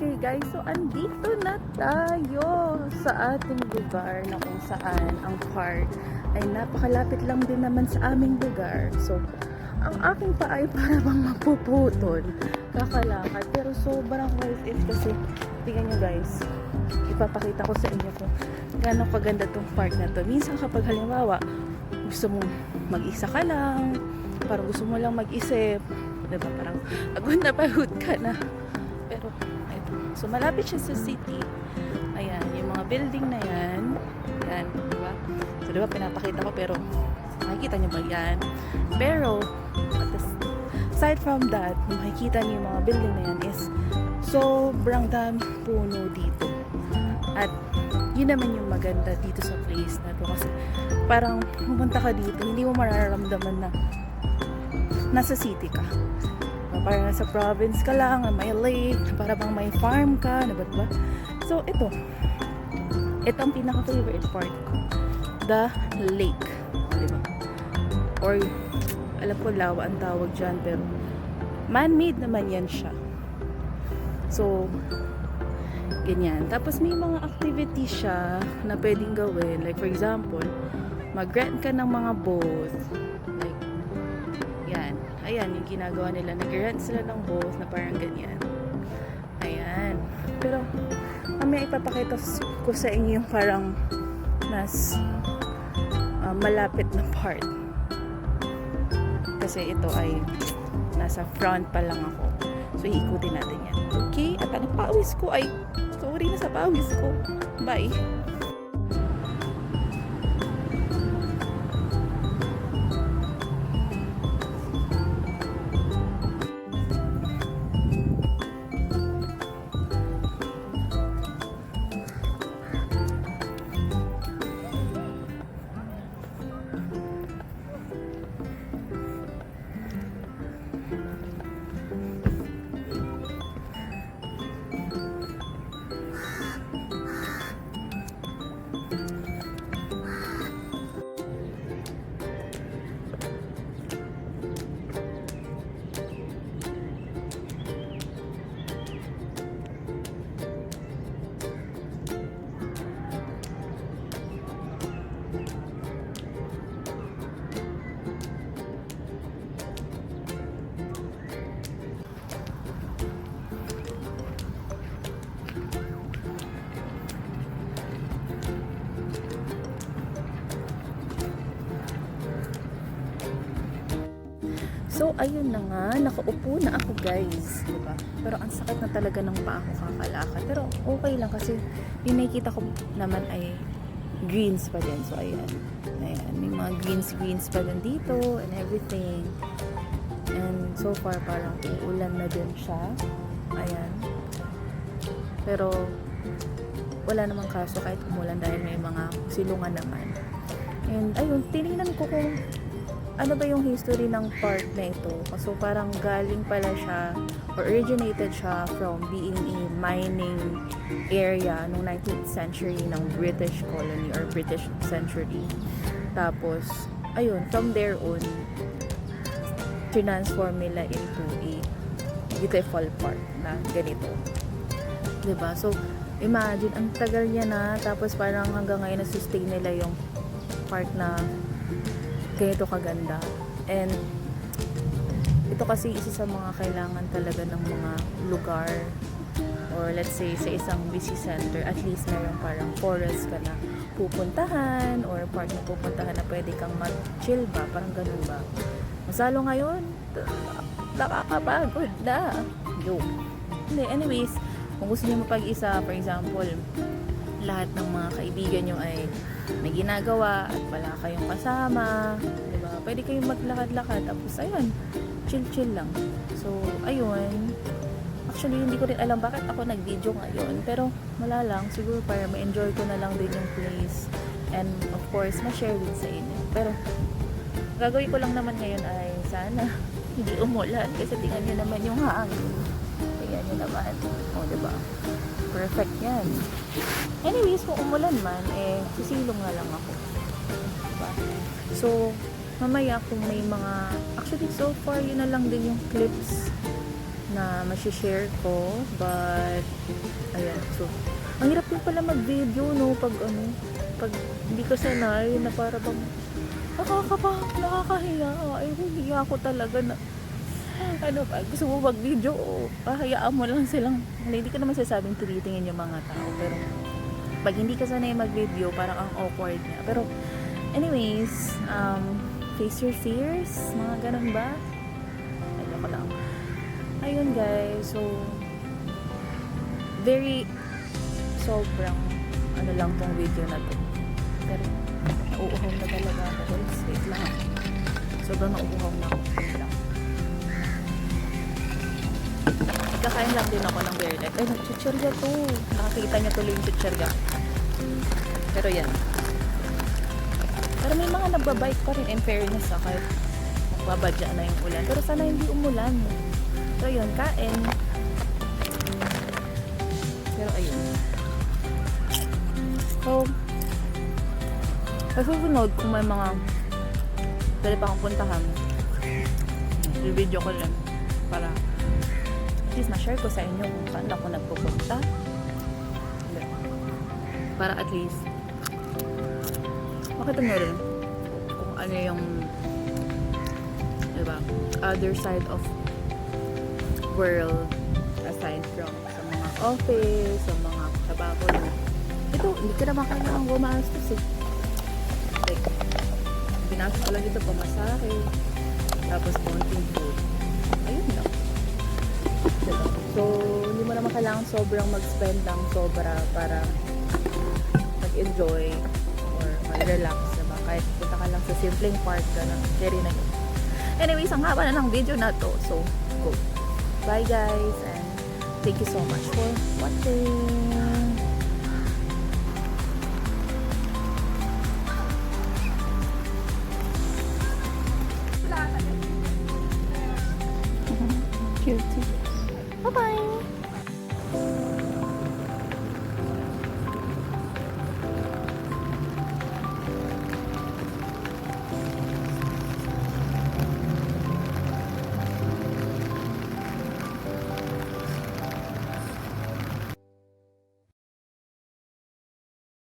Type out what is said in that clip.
Okay guys, so andito na tayo sa ating lugar na kung saan ang park ay napakalapit lang din naman sa aming lugar. So, ang aking paa ay para bang mapuputol kakalakad, pero sobrang worth it kasi tingnan nyo guys, ipapakita ko sa inyo kung gaano kaganda tong park na to. Minsan kapag halimbawa gusto mo mag-isa ka lang, parang gusto mo lang mag-isip, diba, parang pagod ka na, pero ito, so malapit siya sa city. Ayan, yung mga building na yan, diba, so diba pinapakita ko, pero makikita nyo ba yan? Pero aside from that, makikita niyo yung mga building na yan is sobrang daming puno dito. At yun naman yung maganda dito sa place na to, kasi parang pumunta ka dito, hindi mo mararamdaman na nasa city ka. Parang nasa province ka lang, may lake, para bang may farm ka, diba? So ito ang pinaka-favorite part ko, the lake, diba? Or alam ko lawa ang tawag dyan, pero man-made naman yan siya. So ganyan. Tapos may mga activities siya na pwedeng gawin, like for example, mag-rent ka ng mga boat, like yan, ayan yung ginagawa nila, nag-rent sila ng boat na parang ganyan. Ayan, pero mamaya ipapakita ko sa inyo yung parang mas malapit na part, kasi ito ay nasa front pa lang ako. So iikutin natin yan. Okay? At ang pawis ko ay, sorry na sa pawis ko. Bye! So, ayun na nga, nakaupo na ako guys, diba? Pero ang sakit na talaga ng paa ko kakalakad. Pero okay lang kasi yung nakikita ko naman ay greens pa din. So, ayan. Ayan, may mga greens pa din dito and everything. And so far, parang uulan na din siya. Ayan. Pero, wala namang kaso kahit umulan dahil may mga silungan naman. And, ayun, tinignan ko kung ano ba yung history ng park na ito. So parang galing pala siya, or originated siya from being a mining area noong 19th century ng British colony or British century. Tapos, ayun, from there on, transform nila into a beautiful park na ganito. Diba? So, imagine, ang tagal niya na, tapos parang hanggang ngayon na-sustain nila yung park na ganito kaganda. And ito kasi isa sa mga kailangan talaga ng mga lugar, or let's say sa isang busy center, at least mayroon parang forest ka na pupuntahan or park na pupuntahan na pwede kang mag-chill ba, parang ganun ba. Masalo ngayon, nakakapagod na. Anyways, kung gusto niyo mapag-isa, for example, lahat ng mga kaibigan nyo ay may ginagawa at wala kayong kasama, diba? Pwede kayong maglakad-lakad, tapos ayun, chill-chill lang. So, ayun. Actually, hindi ko rin alam bakit ako nag-video ngayon, pero wala lang, siguro para ma-enjoy ko na lang din yung place, and of course, ma-share din sa inyo. Pero, gagawin ko lang naman ngayon ay sana hindi umulan, kasi tingnan nyo naman yung hangin. Tingnan nyo naman. O, diba? Perfect yan. Anyways, kung umulan man, sisilong na lang ako. Diba? So, mamaya kung may mga, actually so far, yun na lang din yung clips na share ko, but ayan, so ang hirap din pala mag-video, no, pag pag hindi ka sanay na para bang nakakahiya. Ay, hiya ako talaga na pag gusto mo mag-video, hayaan mo lang silang, hindi ko naman sasabing tinitingin yung mga tao, pero pag hindi ka sanay mag-video, parang ang awkward niya. Pero anyways, face your fears, mga ganun ba? Ayoko lang. Ayun guys, so very sobrang lang tong video na to, pero nauuhaw na talaga ako guys. Wait lang, sobrang nauuhaw na ako. Wait lang, kakain lang din ako ng bear leg. Ay, nagchichirya to, nakakita niya tuloy yung chichirya. Pero yan, pero may mga nagbabike pa rin, in fairness kahit magbabadya na yung ulan, pero sana hindi umulan. So yun, kain. Pero ayun, so sa susunod kung may mga pwede pa akong puntahan, i-video ko lang para at least ma-share ko sa inyo kung saan ako nagpupunta, para at least makita nyo rin kung ano yung, diba, other side of world aside from sa mga office, sa mga trabaho na ito, hindi ka naman kailangan gumastos like, binastos ko lang dito pamasahe, tapos konting food, ayun lang, diba? So hindi mo naman kailangan sobrang mag-spend ng sobra para mag-enjoy or mag-relax, diba? Kahit punta ka lang sa simpleng park ka na, carry na yun. Anyways, ang haba na ng video na to, so go. Bye guys, and thank you so much for watching.